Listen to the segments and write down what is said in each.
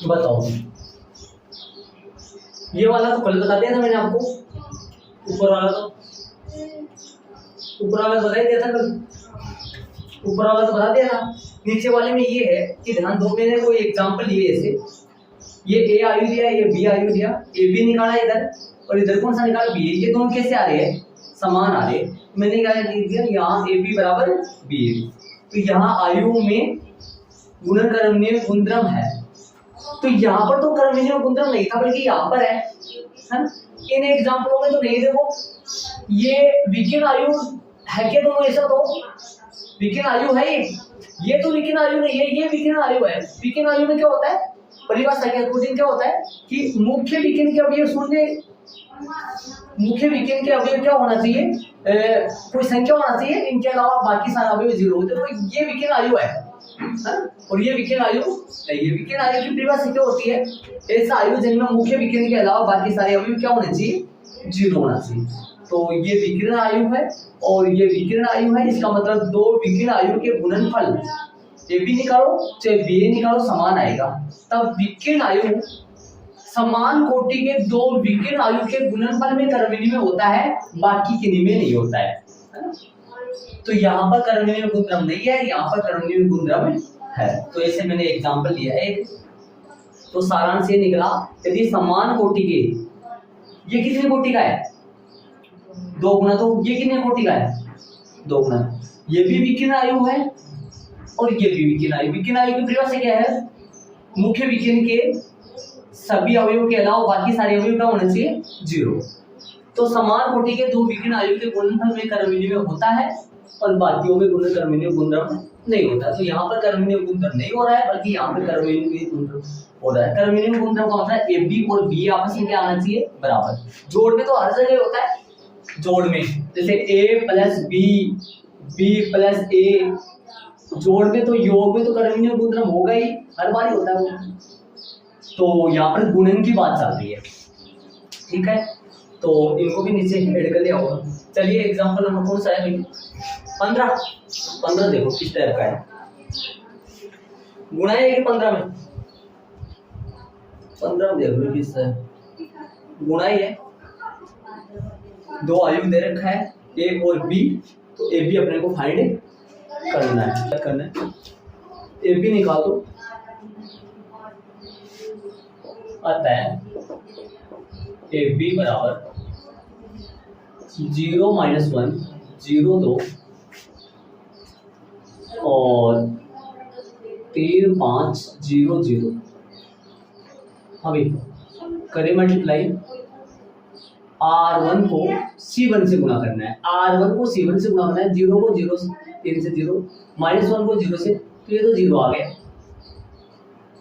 बताओ, ये वाला तो कल बता दिया था मैंने आपको, ऊपर वाला बता ही दिया था कल, ऊपर वाला तो बता दिया था। नीचे वाले में ये है कि ध्यान दो, मैंने कोई एग्जांपल लिए ऐसे, ये ए आयु दिया, ये बी आयु दिया, ए बी निकाला इधर और इधर कौन सा निकाला बी। ये दोनों कैसे आ रहे हैं, समान आ रहे हैं। मैंने क्या लिख दिया, यहाँ ए बी बराबर बी ए, तो यहाँ आयु में गुणन कर्मणीय गुणधर्म है, तो यहाँ पर तो कर्मणीय गुणधर्म नहीं था बल्कि यहाँ पर है ना। इन एग्जांपलों में तो नहीं, देखो ये विकीर्ण आयु है क्या दोनों, ऐसा तो विकीर्ण आयु है ये तो विकीर्ण आयु नहीं है, ये विकीर्ण आयु है। विकीर्ण आयु में क्या होता है, परिभाषा के अकॉर्डिंग क्या होता है कि मुख्य विकीर्ण के अवयव शून्य, मुख्य विकीर्ण के अवयव क्या होना चाहिए, कोई संख्या होना चाहिए, इनके अलावा बाकी सारे अवयव जीरो होते हैं, तो ये विकीर्ण आयु है और ये विकीर्ण आयु नहीं। ये विकीर्ण आयु की परिभाषा क्या होती है, ऐसा आयु जिनमें मुख्य विकीर्ण के अलावा बाकी सारे अवयव क्या होने चाहिए, जीरो होना चाहिए। तो ये विकीर्ण आयु है और ये विकीर्ण आयु है, इसका मतलब दो विकीर्ण आयु के गुणनफल ए बी निकालो चाहे बी ए निकालो समान आएगा, तब विकीर्ण आयु समान कोटि के दो विकीर्ण आयु के गुणनफल में कर्मणीय में होता है, बाकी किन्हीं में नहीं होता है ना। तो यहाँ पर कर्मणीय गुणधर्म नहीं है, यहाँ पर कर्मणीय गुणधर्म है। तो ऐसे मैंने एग्जांपल लिया है। तो सारांश ये निकला, यदि समान कोटि के, ये कितने कोटि का है, दो गुना, तो ये कितने कोटि का है, दो गुना, ये भी विकीर्ण आयु है और ये भी विकीर्ण आयु। विकीर्ण आयु की परिभाषा क्या है, मुख्य विकीर्ण के सभी अवयवों के अलावा बाकी सारे अवयव क्या होने चाहिए, जीरो। तो समान कोटि के दो विकीर्ण आयु के गुणनफल में कर्मणीय में होता है और बाकियों में गुण कर्मणीय गुणधर्म नहीं होता। तो यहाँ पर कर्मणीय गुणधर्म नहीं हो रहा है, बल्कि यहाँ पर कर्मणीय गुणधर्म हो रहा है। कर्मणीय गुणधर्म का मतलब ए बी और बी आपस में क्या आना चाहिए, बराबर। जोड़ में तो हर जगह होता है, जोड़ में जैसे a plus b, b plus a, जोड़ में तो योग में तो कर्मणीय गुणधर्म होगा ही, हर बार ही होता है वो। तो यहाँ पर गुणन की बात चल रही है, ठीक है। तो इनको भी नीचे ऐड कर लिया होगा। चलिए एग्जांपल नंबर कौन सा है भाई, 15 देखो किस टाइप का है, गुणा है कि 15 में, 15 में देखो किस है, गुणा ही है। दो आयु दे रखा है ए और बी, तो ए बी अपने को फाइंड करना है, ए बी निकाल दो, आता है ए बी बराबर 0 - 1 0 2 और 3 5 0 0। अभी करें मल्टीप्लाई, R1 को C1 से गुणा करना है, R1 को C1 से गुणा करना है, 0 को 0 से 3 से 0, -1 को 0 से, तो ये तो 0 आ गया,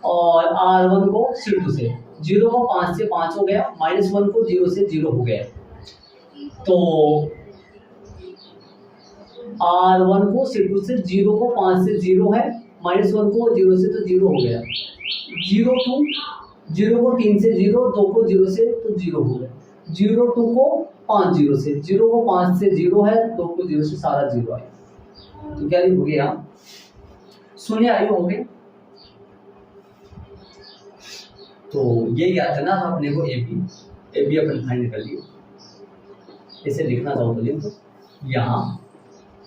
और R1 को C2 से, 0 को 5 से 5 हो गया, -1 को 0 से 0 हो गया। तो R1 को C2 से, 0 को 5 से 0 है, -1 को 0 से तो 0 हो गया, 0 को 3 से 0, 2 को 0 से तो 0 हो गया, 0 2 को 5 0 से, 0 को 5 से 0 है, 2 को 0 से सारा 0 आया। तो क्या लिखोगे यहाँ, शून्य आयु होंगे। तो ये याद करना था अपने को, ए बी अपन फाइंड कर लिए, इसे लिखना था तो लिख दो। यहाँ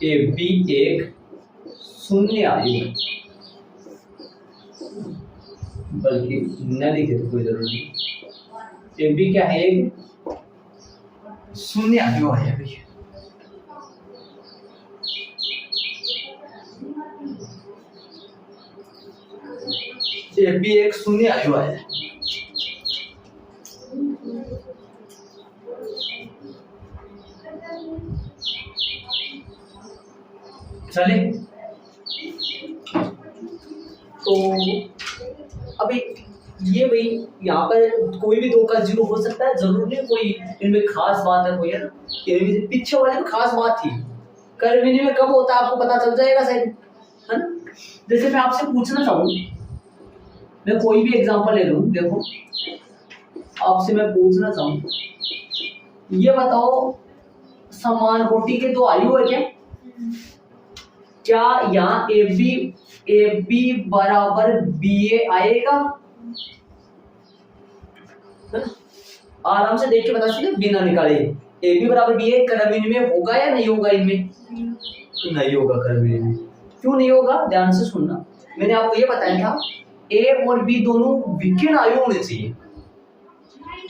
ए बी एक शून्य आयु है, बल्कि न लिखे तो कोई जरूरी नहीं। ए बी क्या है, एक शून्य आयु है भैया। ए बी एक शून्य आयु है। चले, तो अभी ये भाई यहाँ पर कोई भी दो का जीरो हो सकता है, जरूर नहीं कोई इनमें खास बात है कोई, है ना। पीछे वाले में खास बात थी, कर्मणीय में कब होता है आपको पता चल जाएगा शायद, है ना। जैसे मैं आपसे पूछना चाहूँ, मैं कोई भी एग्जांपल ले लूँ, देखो आपसे मैं पूछना चाहूँ, ये बताओ समान कोटि के दो आयु है क्या यहाँ ए बी बराबर बी ए आएगा, आराम से देख के बता सकते बिना निकाले ए बी बराबर बी ए क्रम विनिमय होगा या नहीं होगा इनमें? नहीं होगा क्रम विनिमय। क्यों नहीं होगा? ध्यान से सुनना, मैंने आपको ये बताया था ए और बी दोनों विकीर्ण आयु होने चाहिए।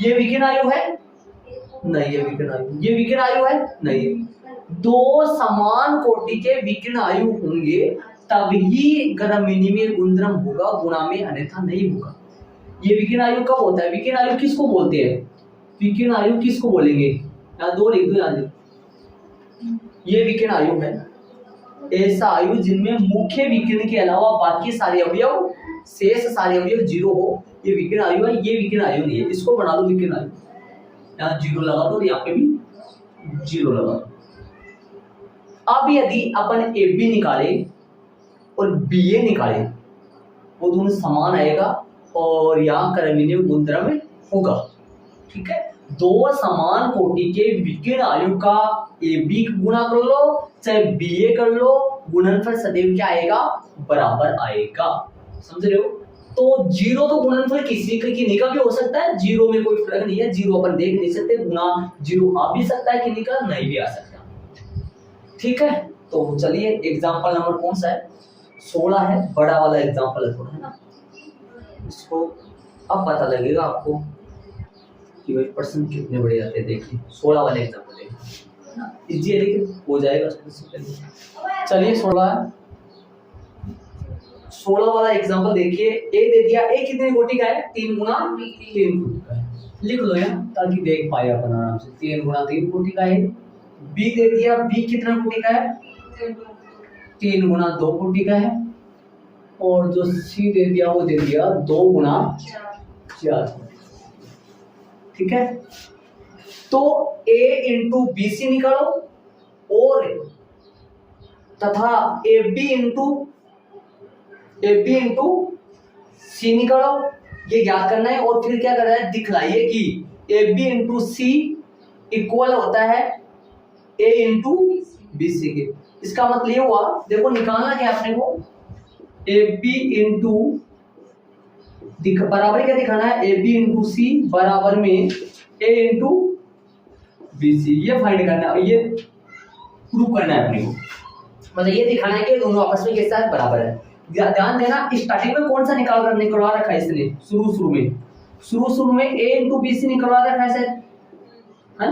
ये विकीर्ण आयु है? नहीं है विकीर्ण आयु। ये विकीर्ण आयु है? नहीं। दो समान कोटि के विकीर्ण आयु होंगे तभी क्रम विनिमय गुणधर्म होगा, गुणा में अन्यथा नहीं होगा। ये विकीर्ण आयु कब होता है? विकीर्ण आयु किसको बोलते हैं? विकीर्ण आयु किसको बोलेंगे? यहाँ दो लिख दो याद। ये विकीर्ण आयु है ऐसा आयु जिनमें मुख्य विकीर्ण के अलावा बाकी सारे अवयव शेष सारे अवयव जीरो हो, ये विकीर्ण आयु है। ये विकीर्ण आयु नहीं है, इसको बना दो विकीर्ण आयु। यहाँ जीरो लगा दो, यहाँ पे भी जीरो लगा दो। अब यदि अपन ए बी निकाले और बी ए निकाले, वो दोनों समान आएगा और यहाँ क्रम विनिमय गुणधर्म होगा। ठीक है, दो समान कोटि के विकीर्ण आयु का ए बी गुणा कर लो चाहे बी ए कर लो, गुणनफल सदैव क्या आएगा? बराबर आएगा। समझ रहे हो? तो जीरो तो गुणनफल किसी किन्हीं का भी हो सकता है, जीरो में कोई फर्क नहीं है। जीरो अपन देख नहीं सकते, गुणा जीरो आ भी सकता है, किन्हीं का नहीं भी आ सकता। ठीक है, तो चलिए एग्जाम्पल नंबर कौन सा है? 16 है, बड़ा वाला एग्जाम्पल है थोड़ा, है ना। इसको अब पता लगेगा आपको कि भाई पर्सन कितने बड़े आते हैं। देखिए 16 वाले एग्जाम्पल देखिए, इजी है लेकिन हो जाएगा। चलिए 16 वाला एग्जाम्पल देखिए। ए दे दिया, ए कितने कोटि का है? 3 गुना 3 कोटि का है। लिख लो यहाँ ताकि देख पाए अपन आराम से। 3 गुना 3 कोटि का है। बी दे दिया, बी कितना कोटि का है? 3 गुना 2 कोटि का है। और जो सी दे दिया वो दे दिया 2 गुना 4। ठीक है, तो A इंटू बी सी निकालो और तथा ए बी इंटू सी निकालो, ये याद करना है। और फिर क्या करना है? दिखलाइए कि A B into C equal होता है ए इंटू बी सी के। इसका मतलब ये हुआ, देखो निकालना क्या अपने को? ए बी इंटू बराबर क्या दिखाना है? ए बी इंटू सी बराबर में ए इंटू बी सी, ये फाइंड करना है, ये प्रूव करना है अपने को। मतलब ये दिखाना है कि दोनों आपस में कैसा है? बराबर है। ध्यान देना, स्टार्टिंग में कौन सा निकलवा रखा है इसने? शुरू में ए इंटू बी सी निकलवा रखा है, है ना।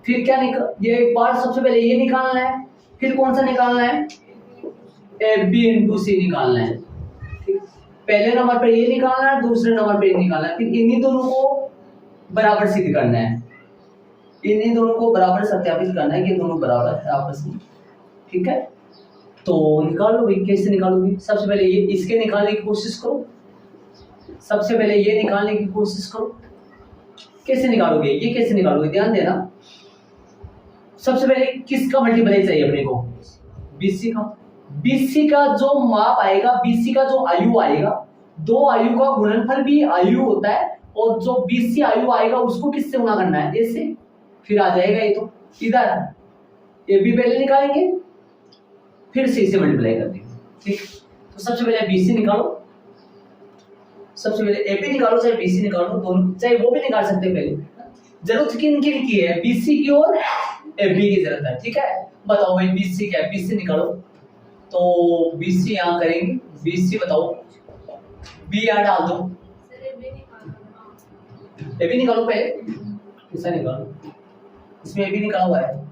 फिर क्या ये एक बार सबसे पहले ये निकालना है, फिर कौन सा निकालना है? ए बी इंटू सी निकालना है। पहले नंबर पर ये निकालना है, दूसरे नंबर पर ये निकालना है। फिर इन्हीं दोनों को बराबर सिद्ध करना है, इन्हीं दोनों को बराबर सत्यापित करना है कि दोनों बराबर है आपस में। ठीक है, तो निकालो भाई। कैसे निकालोगे? सबसे पहले ये इसके निकालने की कोशिश करो, सबसे पहले ये निकालने की कोशिश करो। कैसे निकालोगे? ये कैसे निकालोगे? ध्यान देना, सबसे पहले किसका मल्टीप्लाई चाहिए अपने को? बीसी का। बीसी का जो माप आएगा, बीसी का जो आयु आएगा, दो आयु का गुणनफल भी आयु होता है, और जो बीसी आयु आएगा उसको किससे गुणा करना है? ऐसे। फिर आ जाएगा ये तो इधर ए बी पहले निकालेंगे, फिर सी से मल्टीप्लाई कर देंगे। ठीक, तो सबसे पहले बीसी निकालो, सबसे पहले ए बी निकालो चाहे बीसी निकालो, दोनों चाहे वो भी निकाल सकते हैं। पहले जरूरत किनकी की है? बीसी की और ए बी की जरूरत है। ठीक है, बताओ भाई बीसी क्या है? बीसी निकालो, तो बीसी यहाँ करेंगे। बीसी बताओ, बी यहाँ डाल दो, ए बी निकालो पहले। किसका निकालो? इसमें ए बी निकाला हुआ है,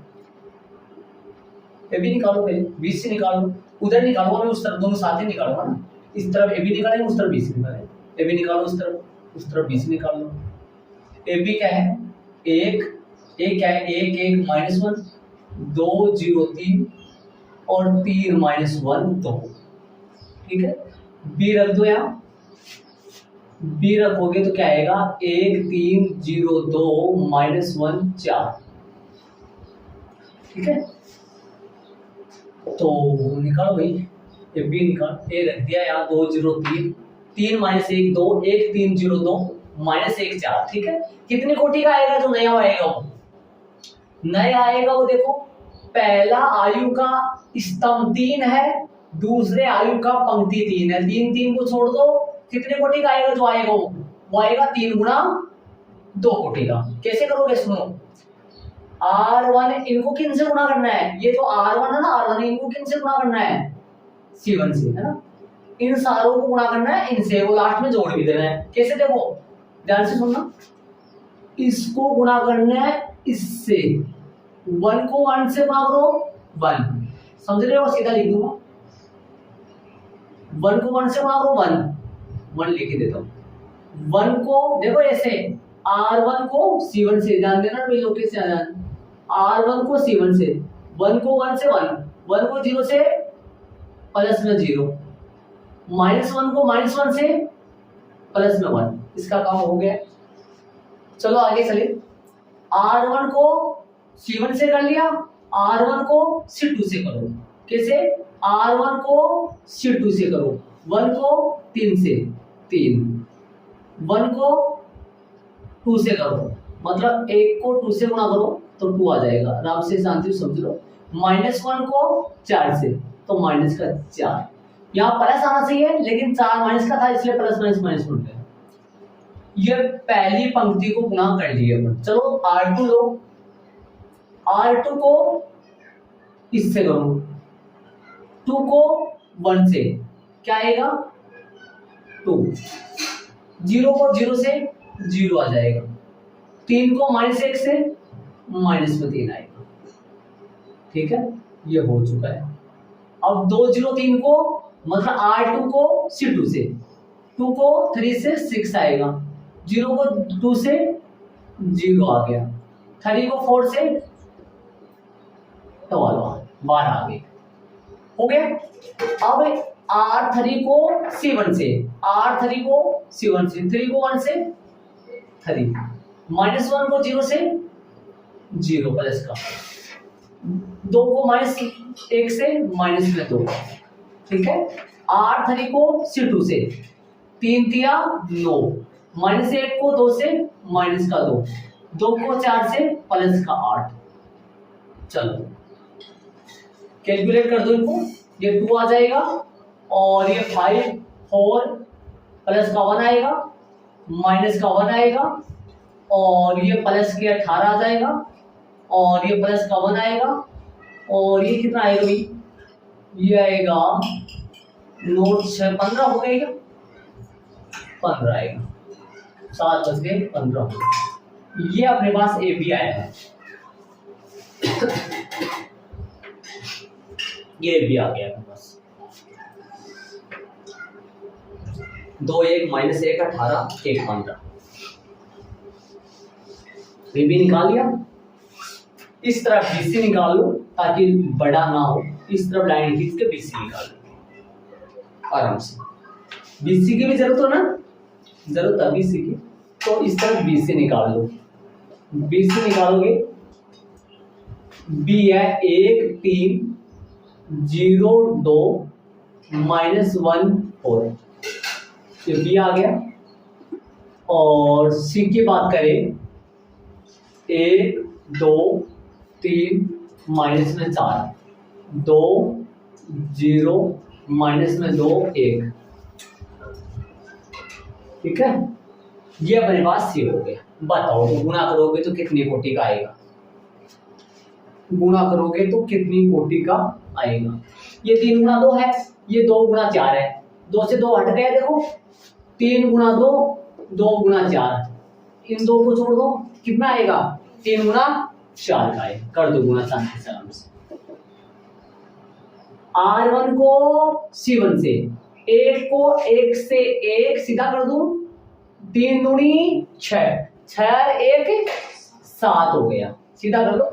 ए बी निकालो पहले, बीसी निकालो, उधर निकालो, हमें उस तरफ, दोनों साथ ही निकालो, है ना। इस तरफ ए बी निकालेंगे, उस तरफ बीसी निकालेंगे। ए बी निकालो उस तरफ बीसी निकाल लो। ए बी क्या है? 1, ए क्या है? 1 1 -1, 2 0 3 और 3 -1 2। ठीक है, बी रख दो यहाँ, बी रखोगे तो क्या आएगा? 1 3 0 2 -1 4। ठीक है, तो निकालो भाई, ए बी निकाल। ए रख दिया यहाँ, 2 0 3, 3 -1 2, 1 3 0 2 -1 4। ठीक है, कितने कोटि का आएगा? जो नया आएगा वो नया आएगा वो देखो, पहला आयु का स्तंभ 3 है, दूसरे आयु का पंक्ति 3 है। 3 3 को छोड़ दो, कितने कोटि का आएगा जो आएगा वो आएगा 3 गुना 2 कोटि का। कैसे करोगे सुनो, R1 इनको किन से गुना करना है, ये जो R1 है ना R1 इनको किन से गुना करना है, C1 से, है ना। इन सारों को गुना करना है इनसे, वो लास्ट में जोड़ भी देना है। कैसे देखो ध्यान से सुनना, इसको गुना करना है इससे, 1 को 1 से गुना करो 1, समझ रहे हो, सीधा लिख दूंगा 1 को 1 से गुना करो 1 लिख देता हूं। 1 को देखो ऐसे, R1 को C1 से, ध्यान देना भाई लोग कैसे आना, R1 को C1 से, 1 को 1 से 1 को 0 से प्लस में 0, -1 को -1 से प्लस में 1, इसका काम हो गया। चलो आगे चलिए, R1 को C1 से कर लिया, R1 को C2 से करो। कैसे, R1 को C2 से करो, 1 को 3 से 3, 1 को 2 से करो, मतलब 1 को 2 से गुणा करो तो 2 आ जाएगा, आराम से शांति समझ लो। -1 को 4 से तो माइनस का 4, यहाँ प्लस आना चाहिए लेकिन 4 माइनस का था इसलिए प्लस माइनस बन गया। ये पहली पंक्ति को गुना कर लिए अपन। चलो R2 लो, R2 को इससे करो, 2 को 1 से क्या आएगा 2, 0 को 0 से 0 आ जाएगा, 3 को -1 से -3 आएगा। ठीक है, ये हो चुका है। अब 2 0 3 को मतलब R2 को C2 से, 2 को 3 से 6 आएगा, 0 को 2 से 0 आ गया, 3 को 4 से 12 आ गए, हो गया। अब R3 को C1 से, R3 को C1 से, 3 को 1 से 3, -1 को 0 से 0 प्लस का, 2 को -1 से -2, ठीक है। R3 को C2 से, 3 तिया 9, -1 को 2 से माइनस का 2, 2 को 4 से प्लस का 8। चलो कैलकुलेट कर दो इनको, ये 2 आ जाएगा और ये 5 4 प्लस का 1 आएगा, माइनस का 1 आएगा और ये प्लस के 18 आ जाएगा और ये प्लस का 1 आएगा और ये कितना आएगा भाई, ये आएगा 9 6 15 हो गया, 15 आएगा, 7 बज गए 15। ये अपने पास ए बी आया है, ये भी आ गया अपने पास, 2 1 -1 18 1 15, ये भी निकाल लिया। इस तरफ BC निकाल लो ताकि बड़ा ना हो, इस तरफ लाइन खींच के BC निकाल लो आराम से। BC की भी जरूरत हो ना, जरूरत है BC की, तो इस तरफ BC निकाल लो। BC निकालोगे, B है 1 3 0 2 -1 4, ये B आ गया। और C की बात करें, 1 2 3 माइनस में 4, 2 0 माइनस में 2 1, ठीक है। ये अपने पास C हो गया। बताओ तो गुणा करोगे तो कितनी कोटि का आएगा, गुणा करोगे तो कितनी कोटि का आएगा। ये 3 गुणा 2 है, ये 2 गुणा 4 है, 2 से 2 हट गए, देखो 3 गुणा 2 2 गुणा 4, इन 2 को छोड़ दो, कितना आएगा 3 गुणा 4 का आएगा। कर दो गुणा शांति से आराम से। R1 को C1 से, 1 को 1 से 1 सीधा कर दूं, 3 दूनी 6, 6 1 7 हो गया, सीधा कर दो।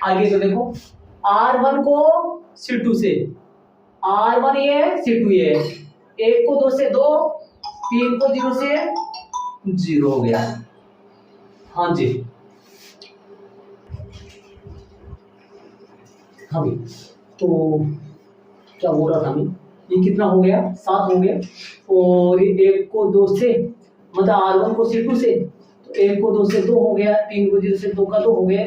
आगे तो देखो, R1 को C2 से, R1 ये है C2 ये है, 1 को 2 से 2, 3 को 0 से 0 हो गया। हाँ जी, हाँ भाई, तो क्या हो रहा था मैं, ये कितना हो गया 7 हो गया, और 1 को 2 से मतलब R1 को C2 से, तो 1 को 2 से 2 हो गया, 3 को 0 से 2 का 2 हो गया,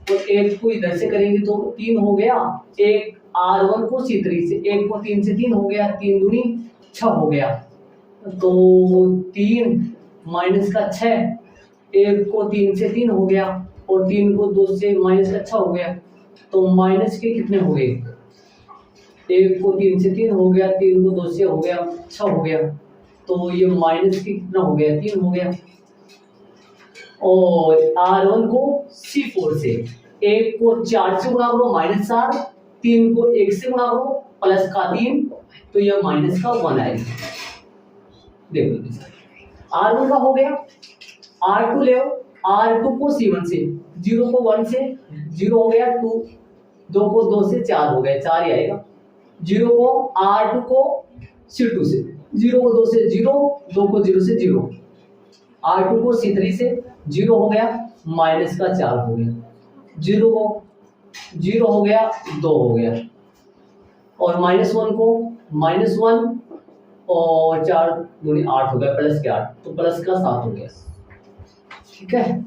तो 1 को इधर से करेंगे तो 3 हो गया, 1 R1 को C3 से, 1 को 3 से 3 हो गया, 3 दूनी 6 हो गया, तो 3 माइनस का 6, 1 को 3 से 3 हो गया और 3 को 2 से माइनस का 6 हो गया, तो माइनस के कितने हो गए? 1 को 3 से 3 हो गया, 3 को 2 से हो गया 6 हो गया, तो ये माइनस के कितना हो गया? 3 हो गया। और R1 को C4 से, 1 को 4 से गुणा करो -4, 3 को 1 से गुणा करो प्लस का 3, तो यह माइनस का 1 आएगा। देखो R1 का हो गया, R2 ले, R2 को C1 से, 0 को 1 से 0 हो गया 2, 2 को 2 से 4 हो गया, 4 ही आएगा। 0 को R2 को C2 से, 0 को 2 से 0, 2 को 0 से 0, R2 को C3 से 0 हो गया, माइनस का 4 हो गया, 0 को 0 हो गया, 2 हो गया, और -1 को -1 और 4 दूनी 8 हो गया, प्लस के 8, तो प्लस का 7 हो गया। ठीक है,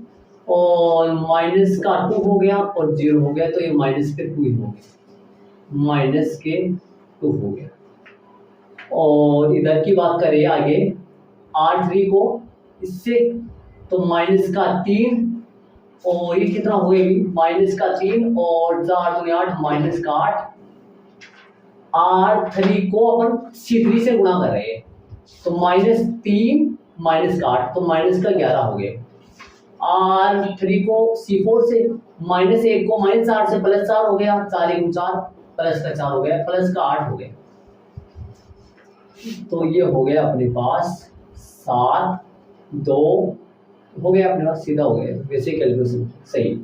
और माइनस का 2 हो गया और 0 हो गया, तो ये माइनस के 2 ही हो गया, माइनस के 2 हो गया। और इधर की बात करें आगे, R3 को इससे, तो माइनस का 3, और ये कितना हो गया? माइनस का 3 और 4 दूनी 8, माइनस का 8। R3 को अपन C3 से गुणा कर रहे हैं, तो -3 माइनस का 8, तो माइनस का 11 हो गया। R3 को C4 से, -1 को -4 से प्लस 4 हो गया, 4 × 4 प्लस का 4 हो गया, प्लस का 8 हो गया, तो ये हो गया अपने पास 7, 2 हो गया अपने पास, सीधा हो गया, वैसे कैलकुलेशन सही।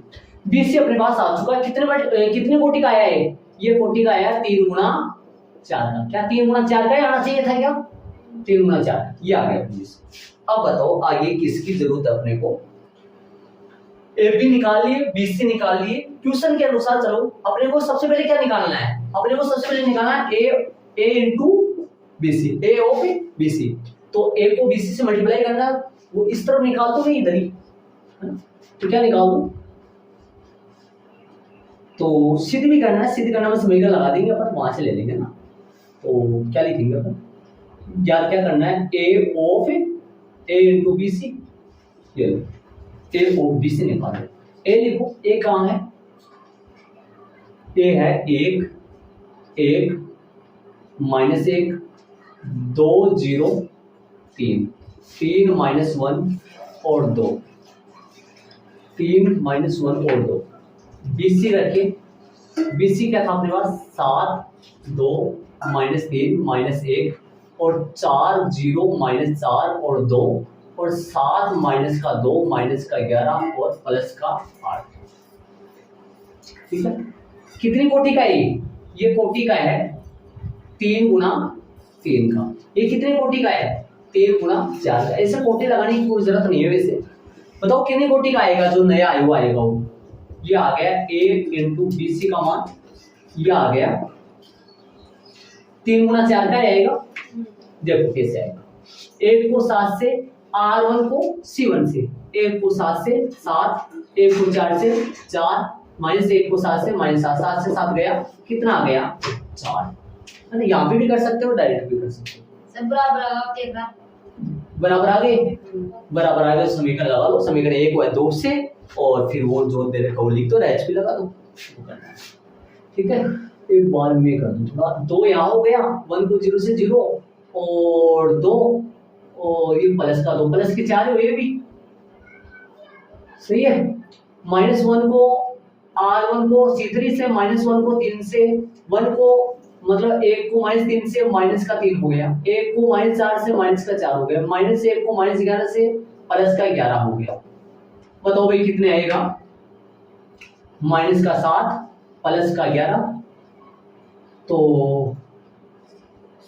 BC अपने पास आ चुका है। कितने कोटि का आया है? ये कोटि का आया 3 × 4 का। क्या 3 × 4 का आना चाहिए था? क्या 3 × 4 ये आ गया BC। अब बताओ आगे किसकी जरूरत है अपने को? AB निकाल लिए, BC निकाल लिए, क्वेश्चन के अनुसार चलो। अपने को सबसे पहले क्या निकालना है? अपने को सबसे पहले निकालना है A × BC, A of BC। तो A को BC से मल्टीप्लाई करना, वो इस तरफ निकाल दो, मैं इधर ही, तो क्या निकाल दो? तो सिद्ध भी करना है, सिद्ध करना में समीकरण लगा देंगे अपन, वहां से ले लेंगे ना। तो क्या लिखेंगे अपन? याद क्या करना है? A of A × BC, ये लो A of BC निकालो। A लिखो, A कहाँ है? A है 1, 1 -1 2 0 3, 3 -1 और 2, 3 -1 और 2। BC रखे, BC क्या था अपने पास? 7 2 -3 -1 और 4 0 -4 और 2 और 7 माइनस का 2 माइनस का 11 और प्लस का 8। ठीक है, कितनी कोटि का है ये कोटि का है 3 × 3 का। ये कितने कोटि का है? 3 × 4 का। ऐसे कोटि लगाने की कोई जरूरत नहीं है। वैसे बताओ कितने कोटि का आएगा? जो नया आयु आएगा वो ये आ गया A × BC का मान, ये आ गया 3 × 4 का आएगा। देखो कैसे आएगा। 1 को 7 से, R1 को C1 से, 1 को 7 से 7, 1 को 4 से 4, -1 को 7 से -7, 7 से 7 गया, कितना आ गया? 4। है, यहाँ पे भी कर सकते हो, डायरेक्ट भी कर सकते हो। सब बराबर आ गए, बराबर आ गए। समीकरण लगा लो, समीकरण 1 हुआ 2 से, और फिर वो जो दे रखा वो लिख दो, एच भी लगा दो। ठीक है, एक बार में कर दूं थोड़ा। 2 यहाँ हो गया, 1 को 0 से 0 और 2 और ये प्लस का 2, प्लस के 4 है, ये भी सही है। -1 को R1 को C3 से, -1 को 3 से, 1 को मतलब 1 को -3 से माइनस का 3 हो गया, 1 को -4 से माइनस का 4 हो गया, -1 को -11 से प्लस का 11 हो गया। बताओ भाई कितने आएगा? माइनस का 7 प्लस का 11, तो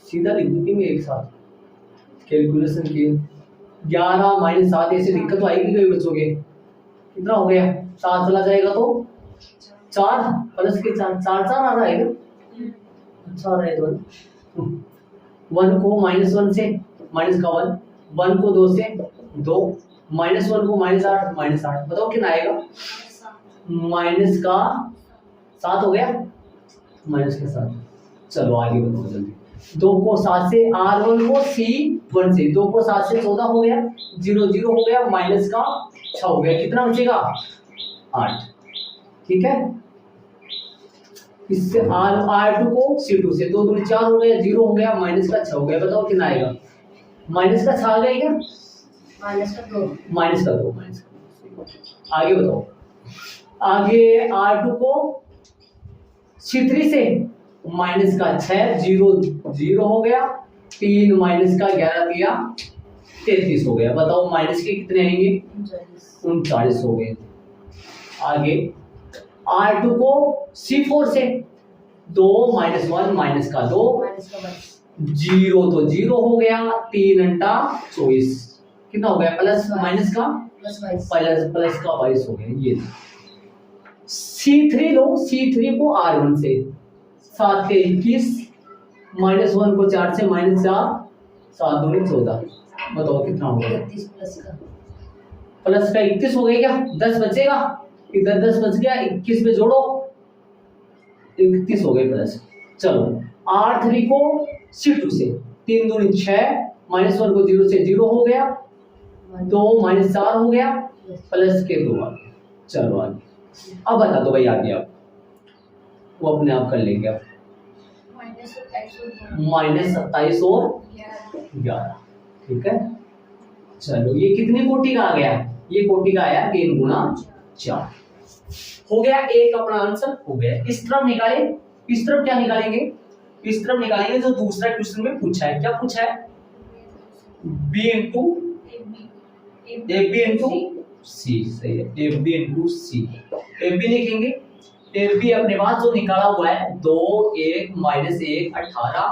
सीधा लिख दूंगी मैं एक साथ कैलकुलेशन की। 11 - 7 ऐसे दिक्कत तो आएगी कभी बच्चों के। कितना हो गया? 7 चला जाएगा तो 4 प्लस के 4, 4 4 आ रहा है। अच्छा आ रहा है। 1 को -1 से माइनस का 1, 1 को 2 से 2, -1 को -8 -8। बताओ कितना आएगा? माइनस का 7 हो गया, माइनस का 7। चलो आगे बताओ जल्दी। 2 को 7 से, R1 को C1 से, 2 को 7 से 14 हो गया, 0 0 हो गया, माइनस का 6 हो गया, कितना बचेगा 8। ठीक है, इससे R2 को C2 से, 2 दूनी 4 हो गया, 0 हो गया, माइनस का 6 हो गया, बताओ कितना आएगा, माइनस का 6 आ गया क्या, माइनस का 2, माइनस का 2, माइनस का। आगे बताओ, आगे R2 को C3 से, माइनस का 6, 0 0 हो गया, 3 माइनस का 11 दिया 33 हो गया, बताओ माइनस के कितने आएंगे, 39 हो गए। आगे R2 को C4 से, 2 माइनस 1 माइनस का 2, माइनस का 0 तो 0 हो गया, 3 अंटा 24, कितना हो गया, प्लस माइनस का प्लस का 22 हो गया। ये C3 लो, C3 को R1 से, 7 के 21, माइनस 1 को 4 से, माइनस 4, 7 दूनी 14, बताओ कितना हो गया, 31 प्लस का 31 हो गया क्या, 10 बचेगा, इधर 10 बच गया, 21 में जोड़ो, 31 हो गए प्लस। चलो R3 को C2 से, 3 दूनी 6, माइनस 1 को 0 से 0 हो गया, 2 माइनस 4 हो गया, प्लस के 2 आ गया। चलो आगे, अब बता दो भाई आगे, आप वो अपने आप कर लेंगे आप, माइनस 27 और 11। ठीक है, चलो ये कितनी कोटि का आ गया, ये कोटि का आया 3 गुना 4 हो गया, एक अपना आंसर हो गया। इस तरफ निकाले, इस तरफ क्या निकालेंगे, इस तरफ निकालेंगे जो दूसरा क्वेश्चन में पूछा है, क्या पूछा है, b into a B into c, सही है, a B into c, a b लिखेंगे, ए बी अपने पास जो निकाला हुआ है 2 1 माइनस 1 18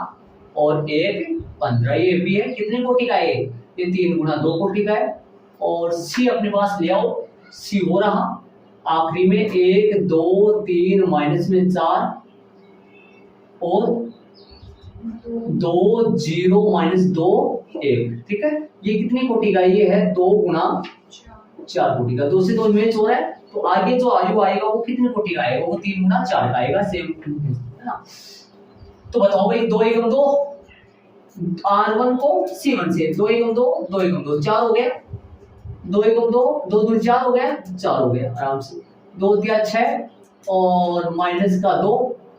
और 1 15, ये बी है, कितने कोटि का है, ये 3 गुना 2 कोटि का है। और सी अपने पास ले आओ, सी हो रहा आखिरी में 1 2 3 माइनस में 4 और 2 0 माइनस 2 1, ठीक है, ये कितनी कोटि का, ये है 2 गुना 4 कोटि का, 2 से 2 मैच हो रहा है, तो आगे जो आयु आएगा वो कितने कोटि का आएगा, वो 3 गुना 4 का आएगा, सेम है ना। तो बताओ भाई, 2 एकम 2, R1 को C1 से, 2 एकम 2 2 एकम 2 4 हो गया, 2 एकम 2 2 दूनी 4 हो गया, 4 हो गया आराम से, 2 दिया 6 और माइनस का 2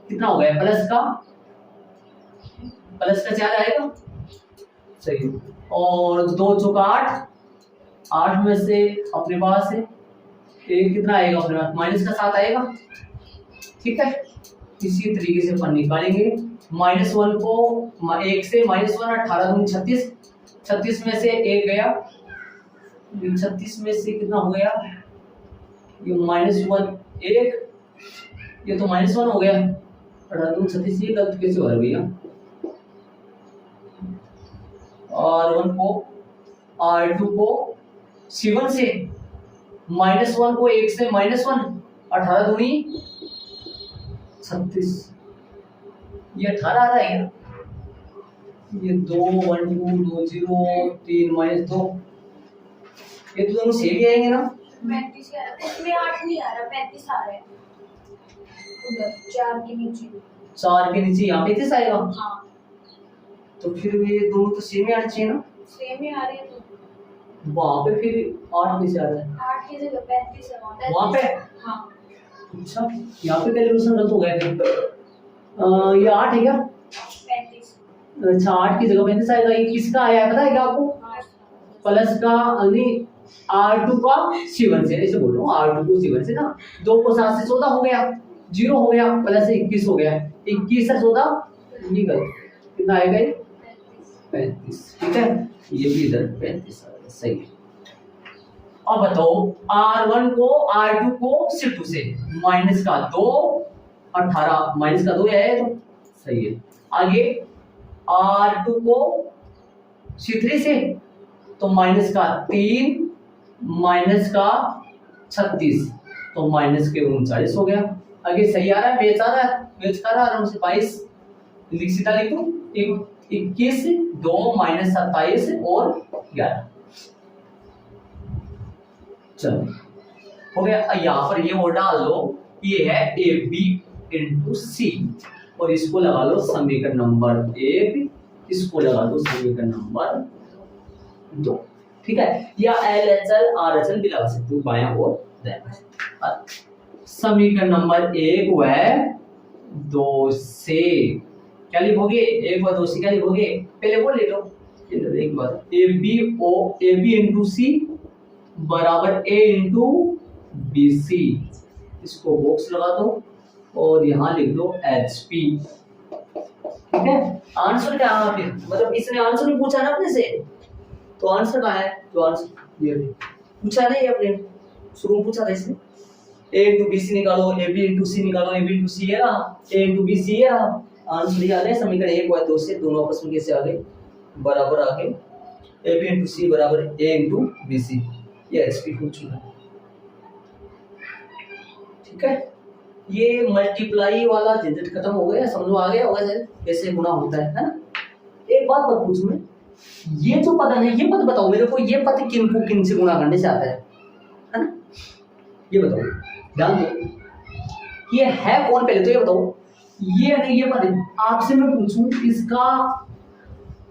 कितना हो गया, प्लस का 4 आएगा, सही, और 2 चौका 8, 8 में से अपने पास है एक कितना आएगा, अपने पास माइनस का 7 आएगा। ठीक है, इसी तरीके से अपन निकालेंगे, माइनस 1 को 1 से, माइनस 1 18 दूनी 36, 36 में से 1 गया, 36 में से कितना हो गया, ये माइनस 1 1, ये तो माइनस 1 हो गया, 18 दूनी 36, ये गलत कैसे हो रहा है भैया, R1 को R2 को C1 से, माइनस 1 को 1 से, माइनस 1 18 दूनी 36, ये 18 आ रहा है क्या, ये 2 1 2 2 0 3 माइनस 2, ये तो दोनों सेम ही आएंगे ना, 35 आ रहा है, इसमें 8 नहीं आ रहा, 35 आ रहा है उधर 4 के नीचे, 4 के नीचे यहाँ पे 33 आएगा, हाँ तो फिर ये दोनों तो सेम ही आना चाहिए ना, सेम ही आ रही है, तो वहां पे फिर 8 कैसे आ रहा है, 8 की जगह 35 है वहां पे, हाँ अच्छा यहाँ पे कैलकुलेशन गलत हो गया फिर, ये 8 है क्या, 35, अच्छा 8 की जगह 35 आएगा, ये किसका आया है पता है क्या आपको, प्लस का, यानी R2 का C1 से, ऐसे बोल रहा हूँ, R2 को C1 से ना, 2 को 7 से 14 हो गया, 0 हो गया, प्लस 21 हो गया, 21 से 14 ये गलत, कितना आएगा ये 35, ठीक है, ये भी इधर 35 आ गया, सही है। अब बताओ, R1 को R2 को C2 से, माइनस का 2 18 माइनस का 2 है, तो सही है। आगे R2 को C3 से, तो माइनस का 3 माइनस का 36, तो माइनस के 39 हो गया। आगे सही आ रहा है, बेच आ रहा है, बेच का रहा आराम से 22 लिख सीधा लिखूं, 21 2 माइनस 27 और 11, चलो हो गया। यहाँ पर ये वो डाल लो, ये है ए बी इंटू सी, और इसको लगा लो समीकरण नंबर 1, इसको लगा दो समीकरण नंबर 2। ठीक है, या LHL RHL भी लगा सकते हो बायां और दायां। समीकरण नंबर 1 व 2 से क्या लिखोगे, 1 व 2 से क्या लिखोगे, पहले वो ले लो एक बार, AB इंटू सी बराबर A इंटू BC, इसको बॉक्स लगा दो और यहाँ लिख दो HP। ठीक है, आंसर क्या है फिर, मतलब इसने आंसर भी पूछा ना अपने से, तो आंसर कहाँ है, तो आंसर ये पूछा नहीं अपने शुरू में पूछा था इसने, A इंटू BC निकालो, AB इंटू सी निकालो, AB इंटू सी है ना, A इंटू BC है ना, आंसर आ गया समीकरण 1 व 2 से, दोनों आपस में कैसे आ गए, बराबर आ गए, AB इंटू सी बराबर A इंटू BC, ये HP हो चुका है। ठीक है, ये मल्टीप्लाई वाला झंझट खत्म हो गया, समझ में आ गया होगा सर कैसे गुना होता है ना। एक बात मत पूछूं मैं, ये जो पद है ये पद बताओ मेरे को, ये पद किन को किन से गुना करने से आता है ना, ये बताओ, ध्यान दो, ये है कौन पहले तो ये बताओ, ये है ये पद, आपसे मैं पूछूं इसका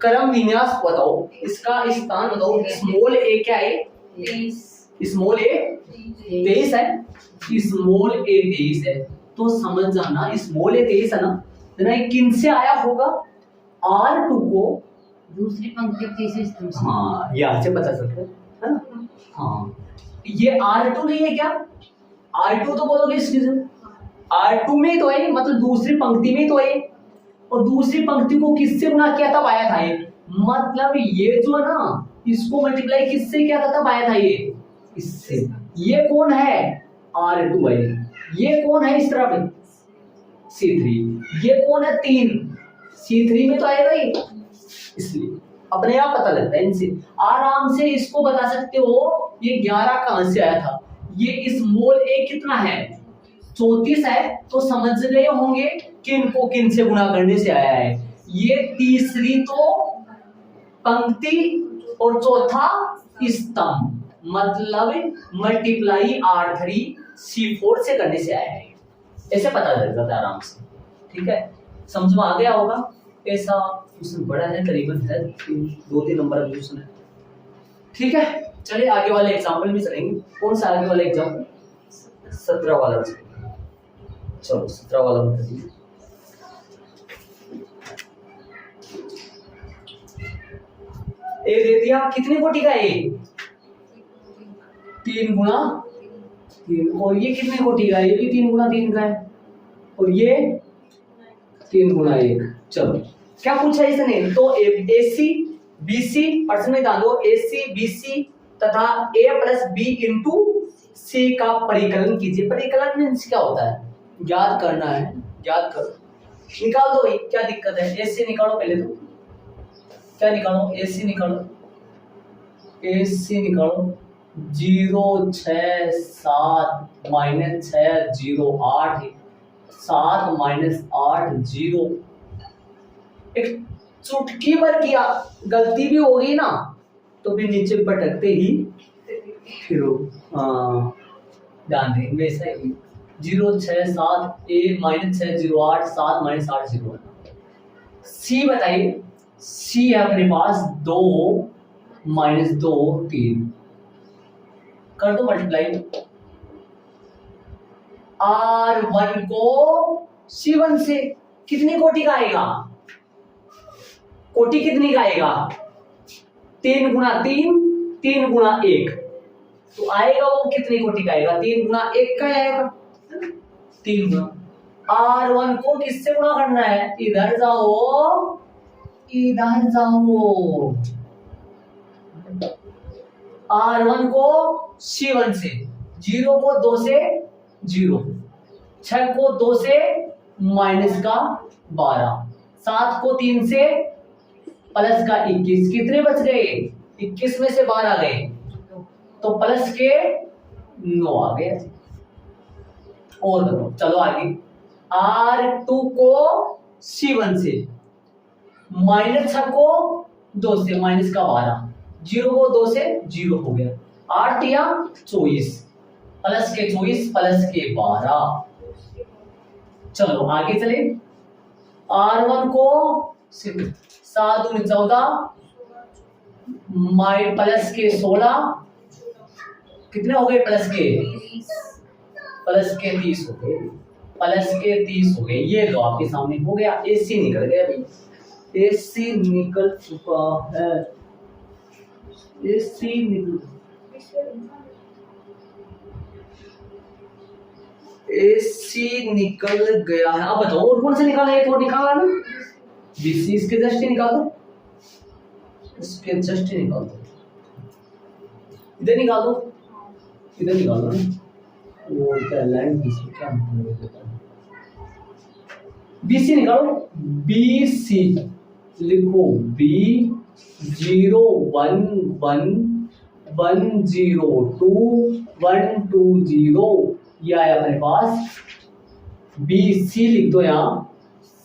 क्रम विन्यास बताओ, इसका स्थान बताओ, स्मॉल ए क्या है, स्मॉल ए 23 है, स्मॉल ए 23 है, तो समझ जाना स्मॉल ए 23 है ना, ये किन से आया होगा, R2 को दूसरी पंक्ति तीसरी स्तंभ से। हाँ, यहाँ से पता चलता है ना। हाँ, ये R2 नहीं है क्या, R2 तो बोलोगे इस चीज R2 में तो है, मतलब दूसरी पंक्ति में तो है, और दूसरी पंक्ति को किससे गुना किया तब आया था ये, मतलब ये जो है ना इसको मल्टीप्लाई किससे किया था तब आया था ये इससे। ये कौन है, R2 है, ये कौन है इस तरफ C3, ये कौन है 3, C3 में तो आएगा ही, इसलिए अपने आप पता लगता है, इनसे आराम से इसको बता सकते हो ये 11 कहां से आया था, ये स्मॉल ए कितना है 34 है, तो समझ गए होंगे किन को किन से गुना करने से आया है, ये तीसरी तो पंक्ति और चौथा स्तंभ, मतलब मल्टीप्लाई R3 C4 से करने से आया है, ऐसे पता चल जाता है आराम से। ठीक है, समझ में आ गया होगा, ऐसा क्वेश्चन बड़ा है, करीबन है 2-3 नंबर का क्वेश्चन है। ठीक है, चलिए आगे वाले एग्जांपल में चलेंगे। कौन सा आगे वाला एग्जांपल, 17 वाला, चलो 17 वाला बता दीजिए। ए दे दिया, कितनी कोटि का ए, 3 गुना 3, और ये कितनी कोटि का, ये भी 3 गुना 3 का है, और ये 3 गुना 1। चलो क्या पूछा इसने, तो AC BC प्रश्न में डालो, AC BC तथा A plus B into C का परिकलन कीजिए। परिकलन मीन्स क्या होता है, याद करना है, याद करो, निकाल दो भाई, क्या दिक्कत है, AC निकालो पहले तो, क्या निकालो, AC निकालो, AC निकालो, 0 6 7 माइनस 6 0 8 7 माइनस 8 0, एक चुटकी भर किया, गलती भी हो गई ना तो फिर नीचे पटकते ही फिर ध्यान दें वैसा ही 0 6 7 1 माइनस 6 0 8 7 माइनस 8 0। सी बताइए, सी है अपने पास 2 माइनस 2 3, कर दो मल्टीप्लाई, R1 को C1 से कितनी कोटि का आएगा, कोटि कितनी का आएगा, 3 गुना 3 3 गुना 1, तो आएगा वो कितनी कोटि का आएगा, 3 गुना 1 का आएगा, 3 गुना। R1 को किससे गुना करना है, इधर जाओ इधर जाओ, R1 को C1 से, 0 को 2 से 0, 6 को 2 से माइनस का 12, 7 को 3 से प्लस का 21, कितने बच गए, 21 में से 12 आ गए, तो प्लस के 9 आ गए। और देखो चलो आगे, R2 को C1 से, माइनस 6 को 2 से माइनस का 12, 0 को 2 से 0 हो गया, 8 या 24, प्लस के 24 प्लस के 12। चलो आगे चले, R1 को 7 दूनी 14 माइ प्लस के 16 कितने हो गए प्लस के 30 हो गए, प्लस के 30 हो गए। ये लो आपके सामने हो गया, AC निकल गया अभी, AC निकल चुका है, AC निकल गया है। अब बताओ और कौन से निकाला, एक और निकाला ना, BC इसके जस्ट ही निकाल दो, इसके जस्ट ही निकाल दो, इधर निकाल दो, इधर निकाल दो ना, वो क्या लाइन BC क्या BC निकालो, BC लिखो, B 0 1 1 1 0 2 1 2 0, ये आया अपने पास। BC लिख दो यहाँ,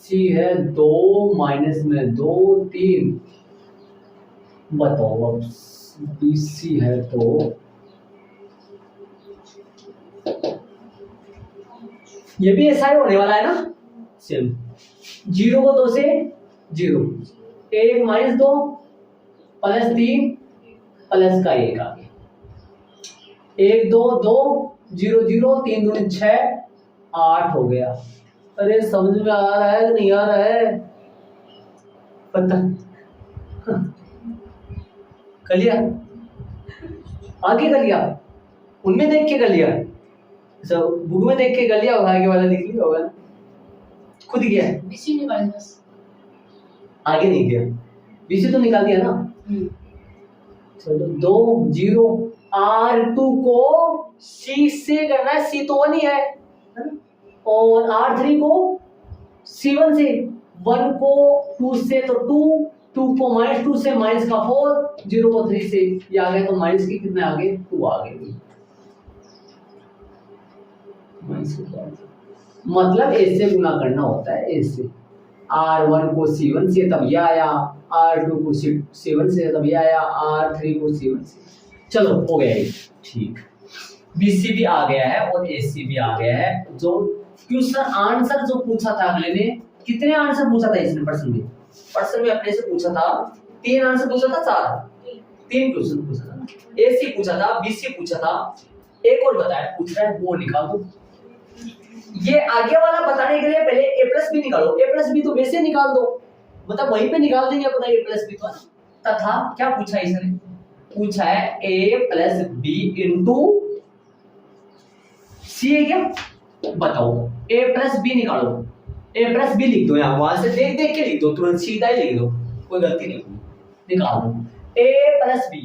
C है 2 माइनस में 2 3, बताओ अब BC है तो ये भी ऐसा ही होने वाला है ना, सेम। 0 को 2 से 0, 1 माइनस 2 प्लस 3 प्लस का 1 आ गया, 1 2 2 0 0 3 2 6 8 हो गया। अरे समझ में आ रहा है नहीं आ रहा है, पता कर लिया, आगे कर लिया, उनमें देख के कर लिया, सब बुक में देख के कर लिया होगा, आगे वाला लिख लिया होगा, खुद गया BC निकाल बस, आगे नहीं गया, BC तो निकाल दिया ना। चलो 2 0, R2 को C से करना है, C तो 1 ही है, और R3 को C1 से, 1 को 2 से तो 2 2 को माइनस 2 से माइनस का 4, 0 को 3 से, ये आ गया तो माइनस के कितने आ गए 2 आ गए, मतलब A से गुना करना होता है, A से। R1 को C1 से तब ये आया, R2 को C7 से तब ये आया, R3 को C1 से। चलो हो गया ये, ठीक। BC भी आ गया है और AC भी आ गया है। जो क्वेश्चन आंसर जो पूछा था अगले ने, कितने आंसर पूछा था इसने पर्सन में अपने से पूछा था, 3 आंसर पूछा था, 3 क्वेश्चन पूछा था। AC पूछा था, BC पूछा था, एक और बताया पूछ रहा है, वो निकाल दो। ये आगे वाला बताने के लिए पहले A प्लस बी निकालो, A प्लस बी तो वैसे निकाल दो, मतलब वहीं पे निकाल देंगे अपना A प्लस बी तो। तथा क्या पूछा इसने, पूछा है A plus B into C है क्या, बताओ A प्लस बी निकालो, A प्लस बी लिख दो, यहाँ वहां से देख देख के लिख दो, तुरंत सीधा ही लिख दो, कोई गलती नहीं होगी, निकाल दो A प्लस बी,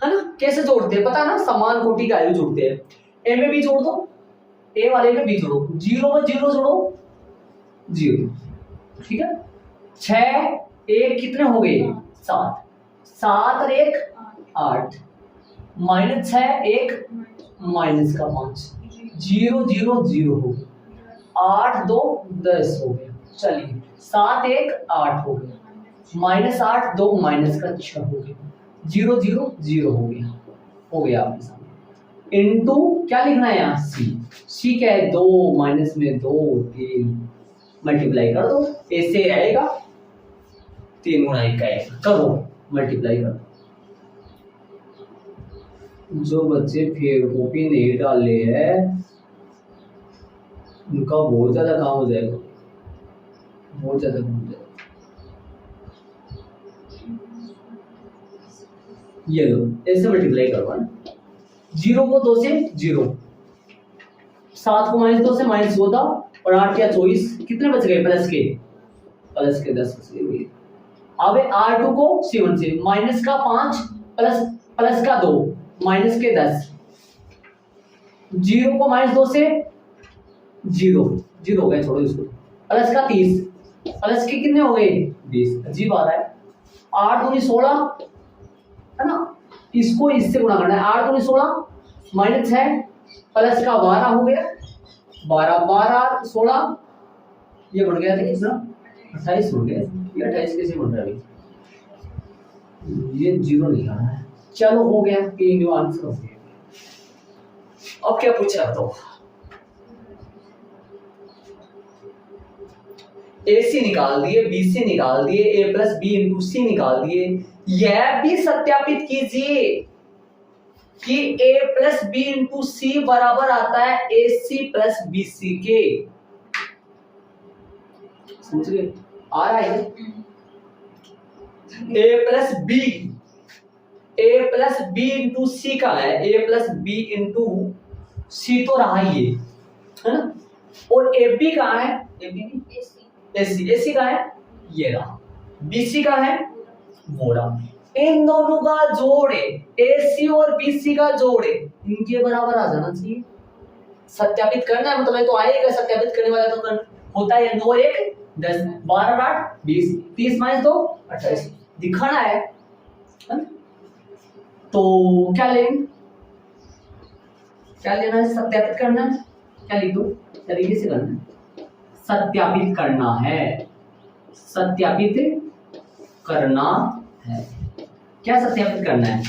है ना। कैसे जोड़ते हैं पता ना, समान कोटि का आयु जोड़ते हैं, A में बी जोड़ दो, A वाले में बी जोड़ो, 0 में 0 जोड़ो 0, ठीक है। 6 1 कितने हो गए 7, 7 और 1 8, माइनस 6 1 माइनस का 5, 0 0 0 हो गया, 8 2 10 हो गया। चलिए 7 1 8 हो गया, माइनस 8 2 माइनस का 6 हो गया, 0 0 0 हो गया आपके सामने। इनटू क्या लिखना है यहाँ C क्या है 2 माइनस में 2 3, मल्टीप्लाई कर दो, ऐसे आएगा 3 गुना 1 आएगा, करो मल्टीप्लाई कर दो। जो बच्चे फेर कॉपी नहीं डाले हैं उनका बहुत ज्यादा काम हो जाएगा, बहुत ज्यादा काम हो जाएगा। ये लो ऐसे मल्टीप्लाई करो ना, 0 को 2 से 0, 7 को माइनस 2 से माइनस 14 और 8 या 24, कितने बच गए प्लस के 10 बच गए। अब R2 को C1 से, माइनस का 5 प्लस का 2 माइनस के 10, 0 को माइनस 2 से 0 हो गया, छोड़ो इसको, प्लस का 30, प्लस के कितने हो गए 20, अजीब आ रहा है, 8 दूनी 16 है ना, इसको इससे गुणा करना है, 8 दूनी 16 माइनस 6 प्लस का 12 हो गया, 12 12 16, ये बन गया था कितना 28 हो गया, ये 28 कैसे बन रहा है, ये 0 नहीं आना है। चलो हो गया, ये न्यू आंसर हो गया। अब क्या पूछा तो ए सी निकाल दिए, बी सी निकाल दिए, ए प्लस बी इंटू सी निकाल दिए। यह भी सत्यापित कीजिए कि ए प्लस बी इंटू सी बराबर आता है ए सी प्लस बी सी के। समझ गए? आ रहा है ए प्लस बी इंटू सी का है, ए प्लस बी इंटू सी तो रहा ही है ना, और ए बी कहाँ है, ए बी ए सी का है, ये रहा, बी सी का है वो रहा। इन दोनों का जोड़ ए सी और बी सी का जोड़ इनके बराबर आ जाना चाहिए। सत्यापित करना है, मतलब ये तो आएगा, सत्यापित करने वाला तो होता है 9 और 1 10, 12 और 8 20, 30 माइनस 2 28 दिखाना है ना? तो क्या लेंगे, क्या लेना है, सत्यापित करना है, क्या लिख दो तरीके से करना है, सत्यापित करना है, सत्यापित करना है। क्या सत्यापित करना है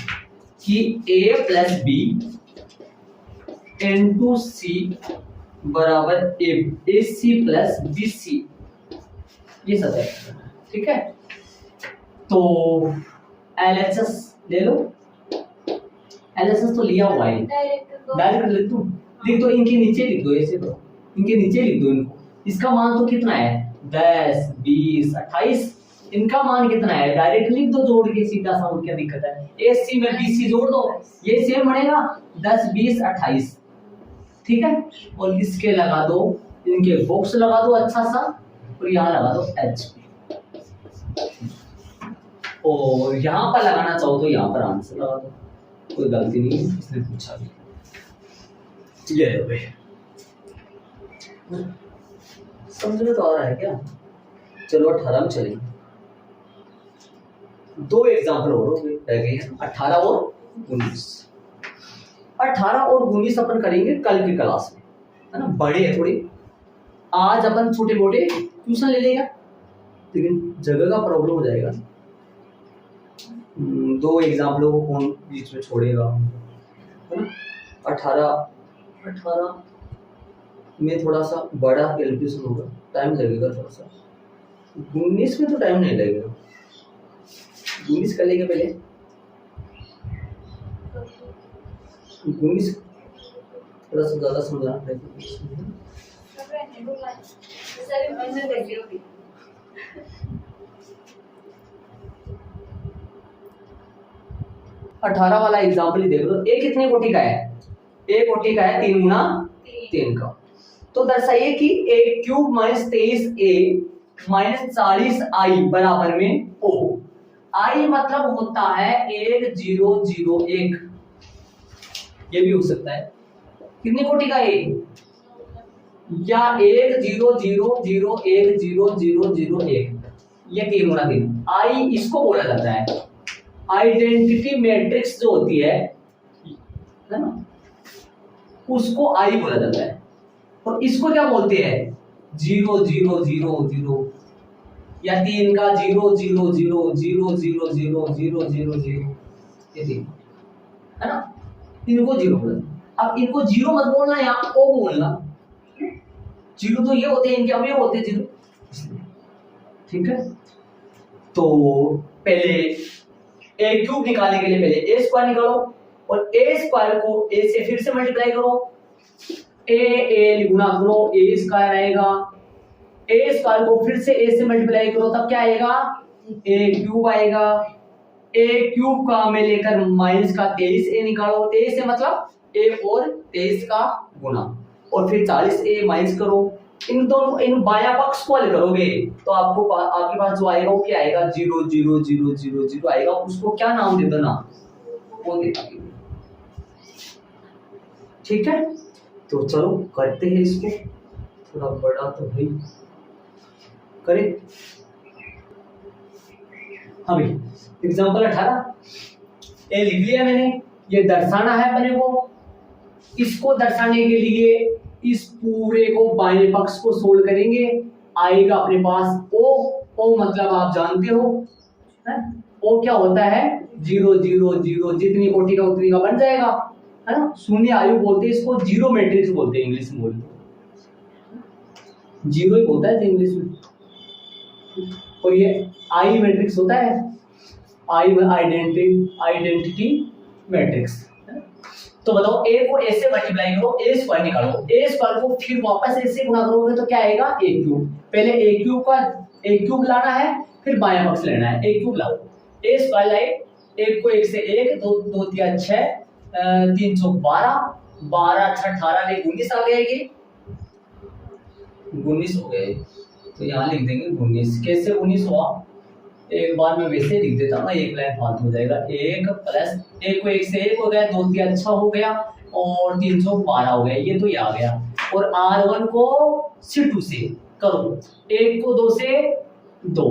कि a प्लस बी इंटू सी बराबर ए सी प्लस बी सी, ये सत्यापित करना है। ठीक है, तो LHS ले लो, LHS तो लिया हुआ है, डायरेक्ट लिख दो, इनके नीचे लिख दो, ऐसे तो इनके नीचे लिख दो इनको। इसका मान तो कितना है 10 20 28, इनका मान कितना है डायरेक्ट लिख दो जोड़ के सीधा सा, और क्या दिक्कत है, AC में BC जोड़ दो, ये सेम बनेगा 10 20 28। ठीक है, और इसके लगा दो, इनके बॉक्स लगा दो अच्छा सा, और यहाँ लगा दो H, और यहाँ पर लगाना चाहो तो यहाँ पर आंसर लगा दो, कोई गलती नहीं है, इसने पूछा भी। ये लो भाई, समझ में तो आ रहा है क्या? चलो 18 में चलेंगे, 2 एग्जाम्पल और रह गए हैं, 18 और 19। 18 और 19 अपन करेंगे कल की क्लास में, है ना, बड़े हैं थोड़े, आज अपन छोटे मोटे ट्यूशन ले लेगा, लेकिन जगह का प्रॉब्लम हो जाएगा। 2 एग्जाम्पलों को कौन बीच में छोड़ेगा, है ना। 18 में थोड़ा सा बड़ा कैलकुलेशन होगा, टाइम लगेगा थोड़ा सा। 19 में तो टाइम नहीं लगेगा, 19 कर लेंगे पहले, 19 थोड़ा सा ज्यादा समझाना पड़ेगा। 18 वाला एग्जाम्पल ही देख लो। ए कितने कोटि का है, ए कोटि का है 3 गुना 3 का, तो दर्शाइए कि a cube minus 23a minus 40i बराबर में o। i मतलब होता है 1001, ये भी हो सकता है, कितने कोटि का a, या 1000100001, ये 3 गुना 3। i इसको बोला जाता है आइडेंटिटी मैट्रिक्स जो होती है ना, उसको i बोला जाता है, और इसको क्या बोलते हैं 0000, या 3 का 000000000, ये 3 है ना, इनको 0 बोलना। अब इनको 0 मत बोलना, यहाँ ओ बोलना, 0 तो ये होते हैं, इनके अब ये होते हैं 0। ठीक है, तो पहले a क्यूब निकालने के लिए पहले a स्क्वायर निकालो, और a स्क्वायर को a से फिर से मल्टीप्लाई करो, a गुना करो, a स्क्वायर आएगा, a स्क्वायर को फिर से a से मल्टीप्लाई करो, तब क्या आएगा a क्यूब आएगा। a क्यूब का में लेकर माइनस का 23a निकालो, 23 से मतलब a और 23 का गुना, और फिर 40a माइनस करो, इन दोनों इन बायां पक्ष को हल करोगे तो आपको आपके पास जो आएगा वो क्या आएगा 00000 आएगा। उसको क्या नाम दे देना, वो दे देंगे। ठीक है, तो चलो करते हैं इसको, थोड़ा बड़ा तो है, करें। हाँ भाई, एग्जाम्पल 18 ए लिख लिया मैंने, ये दर्शाना है अपने को। इसको दर्शाने के लिए इस पूरे को बाएं पक्ष को सोल्व करेंगे, आएगा अपने पास ओ मतलब आप जानते हो ओ क्या होता है 0 0 0, जितनी कोटि का उतनी का बन जाएगा, है ना। शून्य आयु बोलते हैं इसको, जीरो मैट्रिक्स बोलते हैं इंग्लिश में, बोलते 0 ही होता है इंग्लिश में। और ये आई मैट्रिक्स होता है, आई आइडेंटिटी मैट्रिक्स। तो बताओ ए को ए से मल्टीप्लाई करो, ए स्क्वायर निकालो, ए स्क्वायर को फिर वापस ए से गुणा करोगे तो क्या आएगा ए क्यूब। पहले ए क्यूब लाना है, फिर बायां पक्ष लेना है, ए क्यूब लाओ, ए स्क्वायर लाए, एक को एक से एक, दो दो तिया 6, 3 चौक 12, 12 6 18 में 19 आ गया, ये 19 हो गए। तो यहाँ लिख देंगे 19। कैसे 19 हुआ, एक बार मैं वैसे लिख देता हूँ, एक लाइन फालतू हो जाएगा। एक प्लस एक को एक से एक हो गया, दो तिया अच्छा हो गया, और 312 हो गया, ये तो ये आ गया। और R1 को C2 से करो, एक को 2 से 2,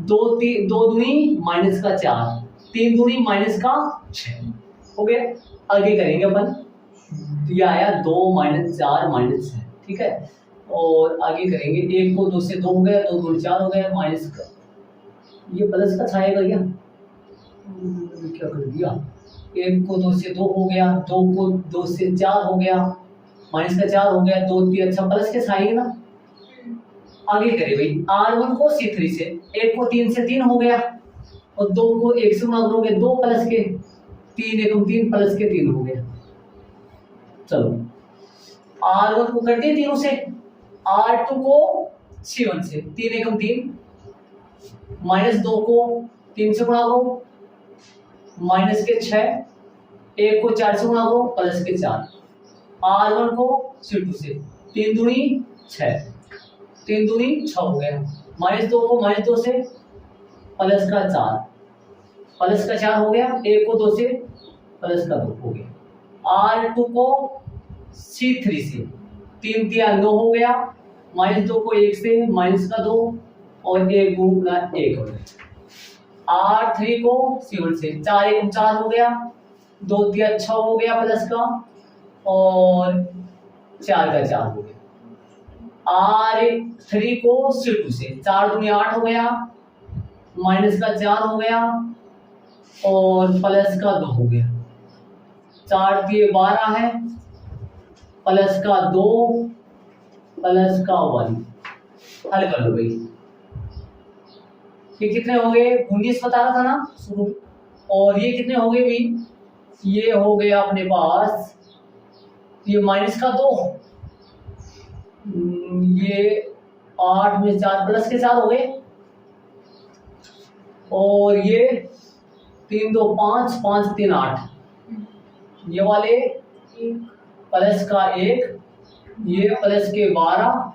2 दूनी माइनस का 4, 3 दूनी माइनस का 6 हो गया। आगे करेंगे अपन, ये आया 2 माइनस 4 माइनस 6, ठीक है। और आगे करेंगे, एक को 2 से 2 हो गया, 2 दूनी 4 हो गया, माइनस का ये प्लस का छाएगा क्या कर दिया, एक को 2 से 2 हो गया, 2 को 2 से 4 हो गया, माइनस का 4 हो गया, 2 3 अच्छा प्लस के छाएगा ना। आगे करें भाई, R1 को C3 से, एक को 3 से 3 हो गया, और 2 को 1 से गुणा करोगे 2 प्लस के 3 एकम 3 प्लस के 3 हो गया। चलो R1 को कर दिए तीनों से, R2 को C1 से, 3 एकम 3, माइनस 2 को 3 से गुणा करो, माइनस के 6, एक को 4 से गुणा करो, प्लस के 4। R1 को C2 से, 3 दूनी 6, 3 दूनी 6 हो गया, माइनस 2 को माइनस 2 से, प्लस का 4, प्लस का 4 हो गया, एक को 2 से, प्लस का 2 हो गया। R2 को C3 से, 3 तिया 9 हो गया, माइनस 2 को 1 से, माइनस का 2, और 1 गुना 1 हो गया। R3 को C1 से, 4 एकम 4 हो गया, 2 तिया 6 हो गया प्लस का, और 4 का 4 हो गया। R3 को C2 से, 4 दूनी 8 हो गया, माइनस का 4 हो गया, और प्लस का 2 हो गया, 4 तिये 12 है, प्लस का 2, प्लस का 1। हल कर लो भाई, ये कितने हो गए, 19 बता रहा था ना शुरू, और ये कितने हो गए भाई, ये हो गया अपने पास, ये माइनस का 2, ये 8 में 4 प्लस के 4 हो गए, और ये 3 2 5 5 3 8, ये वाले प्लस का 1, ये प्लस के 12,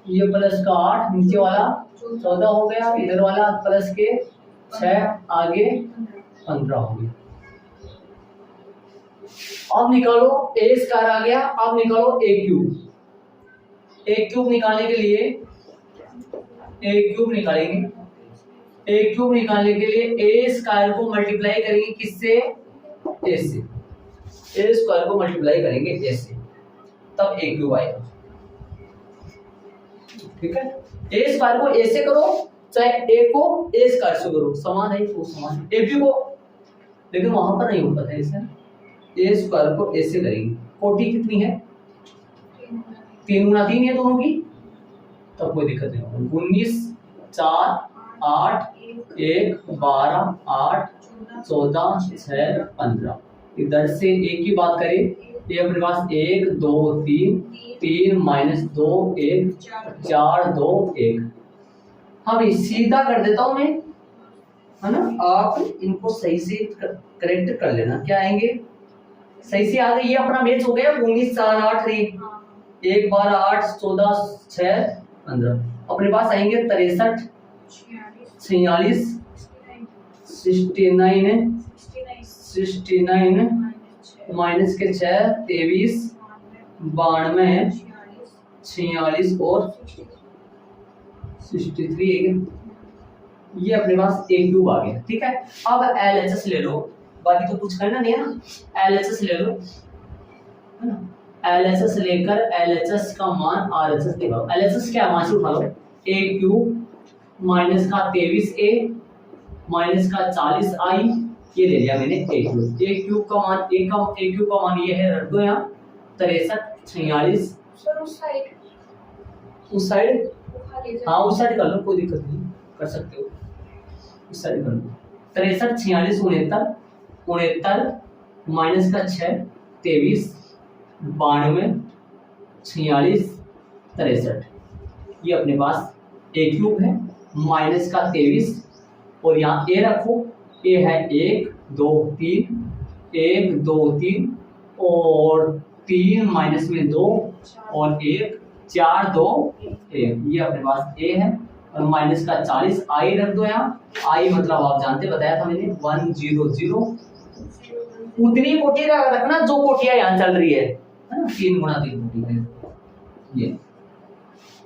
ये प्लस का 8, नीचे वाला 14 हो गया, इधर वाला प्लस के 6, आगे 15 हो गया। अब निकालो ए स्क्वायर आ गया, अब निकालो ए क्यूब। ए क्यूब निकालने के लिए ए क्यूब निकालेंगे, ए क्यूब निकालने के लिए ए स्क्वायर को मल्टीप्लाई करेंगे किससे, ए से, ए स्क्वायर को मल्टीप्लाई करेंगे ए से, तब ए क्यूब आएगा, ठीक है। ए स्क्वायर को ए से करो, चाहे ए को ए स्क्वायर से करो, समान है वो समान, ए बी को, लेकिन वहां पर नहीं होता है इसे, ए स्क्वायर को ए से करेंगे। 40 कितनी है, 3 गुना 3 है दोनों की, तब कोई दिक्कत नहीं होगी। 19 4 8 1 12 8 14 6 15, इधर से एक की बात करें, ये अपने पास 1 2 3 3 माइनस 2 1 4 2 1। हाँ सीधा कर देता हूं मैं, है ना, आप इनको सही से करेक्ट कर लेना, क्या आएंगे सही से आ गए। ये अपना मैच हो गया, 19 4 8 1 12 8 14 6 15, अपने पास आएंगे 63 46 69 माइनस के 6 23 92 46 और 63 है। ये अपने पास ए क्यूब आ गया, ठीक है। अब LHS ले लो, बाकी तो कुछ करना नहीं है ना। LHS ले लो, है ना, LHS लेकर LHS का मान RHS दिखाओ। LHS क्या मान से उठा लो, ए क्यूब माइनस का 23a माइनस का 40i, ये ले लिया मैंने ए क्यूब। ए क्यूब का मान ए क्यूब का मान ये है, रख दो यहाँ 63 46। सर उस साइड हाँ उस साइड कर लो, कोई दिक्कत नहीं, कर सकते हो इस साइड कर लो। 63 46 69 69 माइनस का 6 23 92 46 63 ये अपने पास ए क्यूब है माइनस का 23 और यहाँ ए रखो ए है 1 2 3 1 2 3 और 3 माइनस में 2 और 1 4 2 1 ये अपने पास ए है और माइनस का 40 आई रख दो यहाँ आई मतलब आप जानते बताया था मैंने 100 उतनी कोटि रखना जो कोटियां यहाँ चल रही है ना 3 गुणा 3 कोटि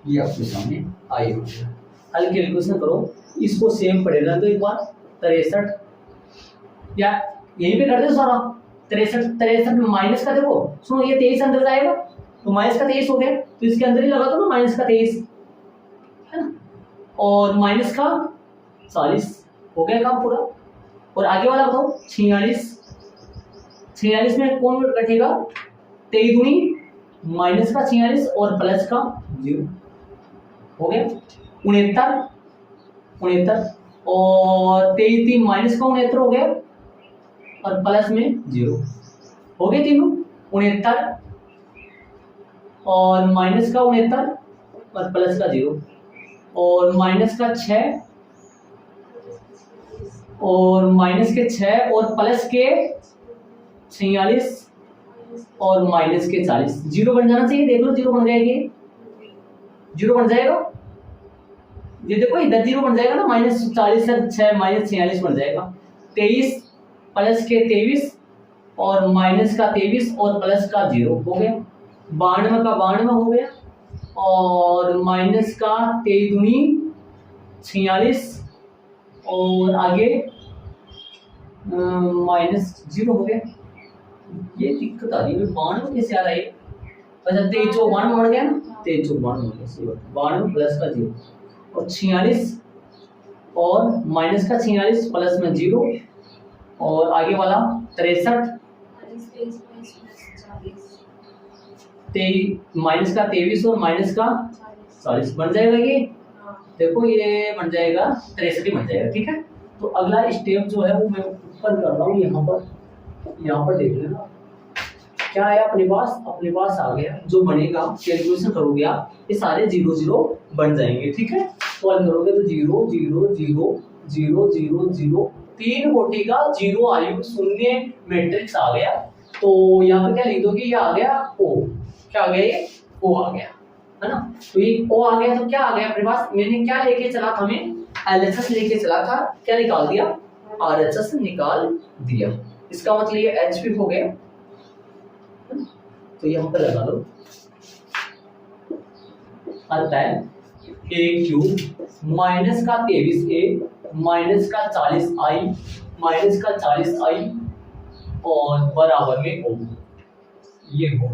ये आपके सामने आई हो गया। हल कैलकुलेशन करो इसको सेम पड़ेगा तो एक बार 63 या यहीं पे कर दो सारा 63 में माइनस का देखो सुनो ये 23 अंदर जाएगा तो माइनस का 23 हो गया तो इसके अंदर ही लगा दो ना माइनस का 23 है ना और माइनस का 40 हो गया काम पूरा। और आगे वाला बताओ 46 में कौन कटेगा 23 दूनी माइनस का 46 और प्लस का 0 हो गया। 69 और 23 3 माइनस का 69 हो गया और प्लस में 0 हो गए तीनों 69 और माइनस का 69 और प्लस का 0 और माइनस का 6 और माइनस के 6 और प्लस के 46 और माइनस के 40 0 बन जाना चाहिए देख लो 0 बन जाएगी 0 बन जाएगा ये देखो इधर 0 बन जाएगा ना माइनस 40 से 6 माइनस 46 बन जाएगा 23 प्लस के 23 और माइनस का 23 और प्लस का 0 हो गया 92 का 92 हो गया और माइनस का 23 दूनी 46 और आगे माइनस 0 हो गया। ये दिक्कत आ रही है 92 कैसे आ रहा है अच्छा 23 चौक 92 बढ़ गया ना 23 चौक 92 बढ़ गया 92 प्लस का 0 और 46 और माइनस का 46 प्लस में 0 और आगे वाला 63 माइनस का 23 और माइनस का 40 बन जाएगा ये देखो ये बन जाएगा 63 बन जाएगा ठीक है। तो अगला स्टेप जो है वो मैं ऊपर कर रहा हूँ यहाँ पर देख लेना क्या है अपने पास आ गया जो बनेगा कैलकुलेशन करोगे आप ये सारे 0 0 बन जाएंगे ठीक है। सॉल्व करोगे तो 0 0 0 0 0 0 3 कोटि का 0 आयु शून्य मैट्रिक्स आ गया। तो यहाँ पे क्या लिख दोगे ये आ गया O क्या आ गया ये O आ गया है ना। तो ये O आ गया तो क्या आ गया अपने पास मैंने क्या लेके चला था मैं LHS लेके चला था क्या निकाल दिया RHS निकाल दिया इसका मतलब ये HP हो गया तो यहाँ पर लगा लो आता है A क्यूब माइनस का 23A माइनस का 40I माइनस का 40I और बराबर में O ये हो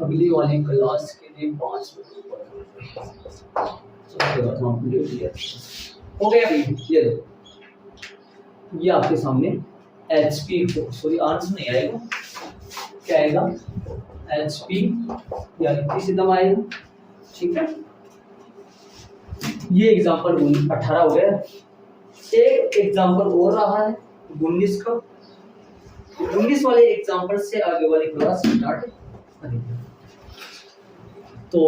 अगली वाली क्लास के लिए 5 हो गया अभी ये लो ये आपके सामने HP सॉरी आंसर नहीं आएगा क्या आएगा HP या इतनी सीधा आएगा ठीक है। ये एग्जांपल 18 हो गया एक एग्जांपल और रहा है 19 का 19 वाले एग्जांपल से आगे वाली क्लास स्टार्ट करेंगे। तो